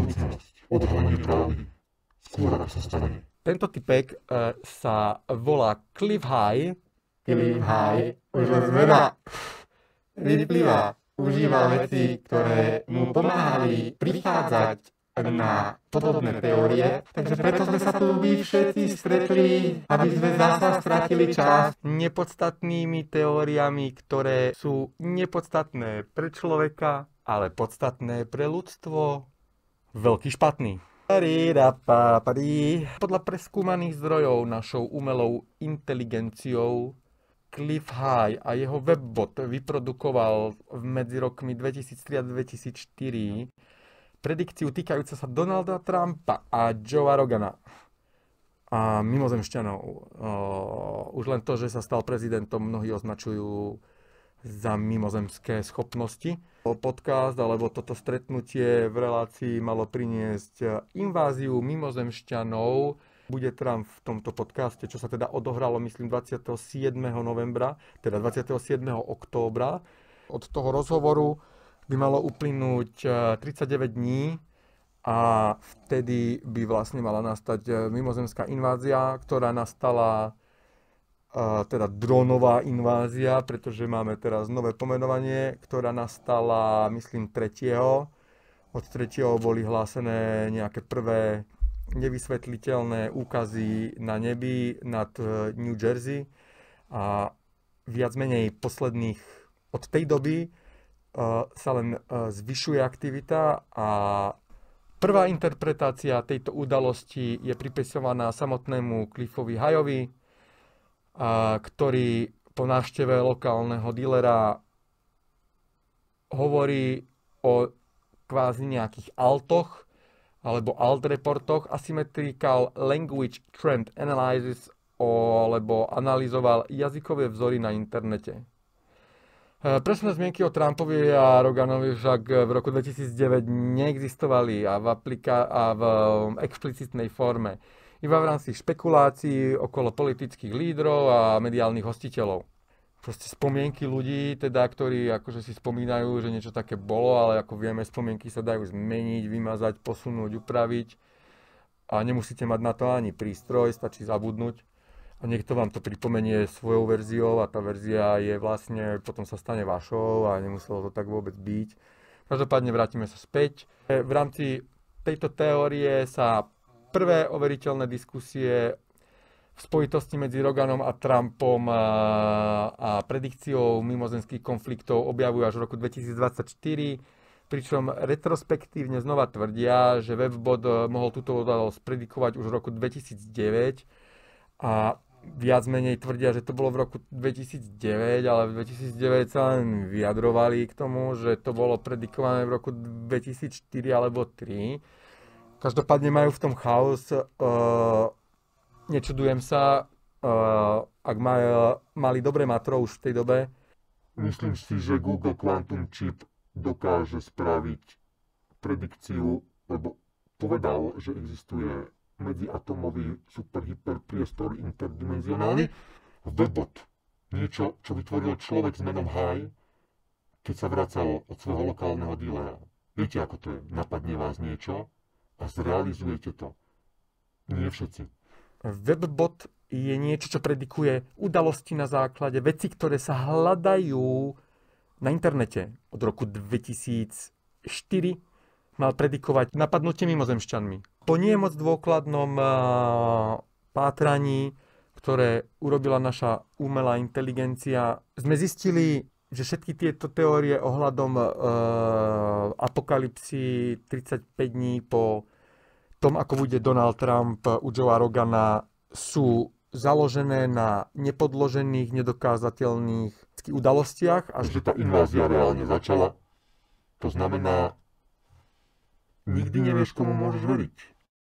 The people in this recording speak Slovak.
budúcnosť. Odhalenie pravdy. Skôr ako sa stane. Tento typek sa volá Cliff High. Cliff High už len zmena vyplýva. Užíva veci, ktoré mu pomáhali prichádzať na podobné teórie. Takže preto sme sa tu vy všetci stretli, aby sme zasa stratili čas nepodstatnými teóriami, ktoré sú nepodstatné pre človeka, ale podstatné pre ľudstvo. Veľký špatný. Podľa preskúmaných zdrojov našou umelou inteligenciou Cliff High a jeho webbot vyprodukoval medzi rokmi 2003 a 2004 predikciu týkajúca sa Donalda Trumpa a Joea Rogana a mimozemšťanov. Už len to, že sa stal prezidentom, mnohí označujú za mimozemské schopnosti. Podcast alebo toto stretnutie v relácii malo priniesť inváziu mimozemšťanov. Bude Trump v tomto podcaste, čo sa teda odohralo, myslím, 27. novembra, teda 27. októbra. Od toho rozhovoru by malo uplynúť 39 dní a vtedy by vlastne mala nastať mimozemská invázia, ktorá nastala, teda drónová invázia, pretože máme teraz nové pomenovanie, ktorá nastala, myslím, 3. Od 3. boli hlásené nejaké prvé nevysvetliteľné úkazy na nebi nad New Jersey a viac menej posledných od tej doby sa len zvyšuje aktivita a prvá interpretácia tejto udalosti je pripisovaná samotnému Cliffovi Highovi, ktorý po návšteve lokálneho dílera hovorí o kvázi nejakých altoch alebo alt reportoch, asymmetrical language trend analysis, alebo analyzoval jazykové vzory na internete. Presné zmienky o Trumpovi a Roganovi však v roku 2009 neexistovali a v explicitnej forme. Iba v rámci špekulácií okolo politických lídrov a mediálnych hostiteľov. Proste spomienky ľudí, teda, ktorí akože si spomínajú, že niečo také bolo, ale ako vieme, spomienky sa dajú zmeniť, vymazať, posunúť, upraviť. A nemusíte mať na to ani prístroj, stačí zabudnúť. A niekto vám to pripomenie svojou verziou a tá verzia je vlastne, potom sa stane vašou a nemuselo to tak vôbec byť. Každopádne vrátime sa späť. V rámci tejto teórie sa prvé overiteľné diskusie v spojitosti medzi Roganom a Trumpom a predikciou mimozemských konfliktov objavujú až v roku 2024, pričom retrospektívne znova tvrdia, že webbot mohol túto udalosť predikovať už v roku 2009 a viac menej tvrdia, že to bolo v roku 2009, ale v 2009 sa len vyjadrovali k tomu, že to bolo predikované v roku 2004 alebo 2003. Každopádne majú v tom chaos. Nečudujem sa, ak mali dobré matro už v tej dobe. Myslím si, že Google Quantum Chip dokáže spraviť predikciu, lebo povedal, že existuje medziatomový superhyperpriestor interdimenzionálny. Webbot, niečo, čo vytvoril človek s menom High, keď sa vracal od svojho lokálneho dílera. Viete, ako to je? Napadne vás niečo a zrealizujete to. Nie všetci. Webbot je niečo, čo predikuje udalosti na základe vecí, ktoré sa hľadajú na internete. Od roku 2004 mal predikovať napadnutie mimozemšťanmi. Po nie moc dôkladnom pátraní, ktoré urobila naša umelá inteligencia, sme zistili, že všetky tieto teórie ohľadom apokalypsy 35 dní po tom, ako bude Donald Trump u Joea Rogana, sú založené na nepodložených, nedokázateľných udalostiach. A že tá invázia reálne začala, to znamená, nikdy nevieš, komu môžeš veriť.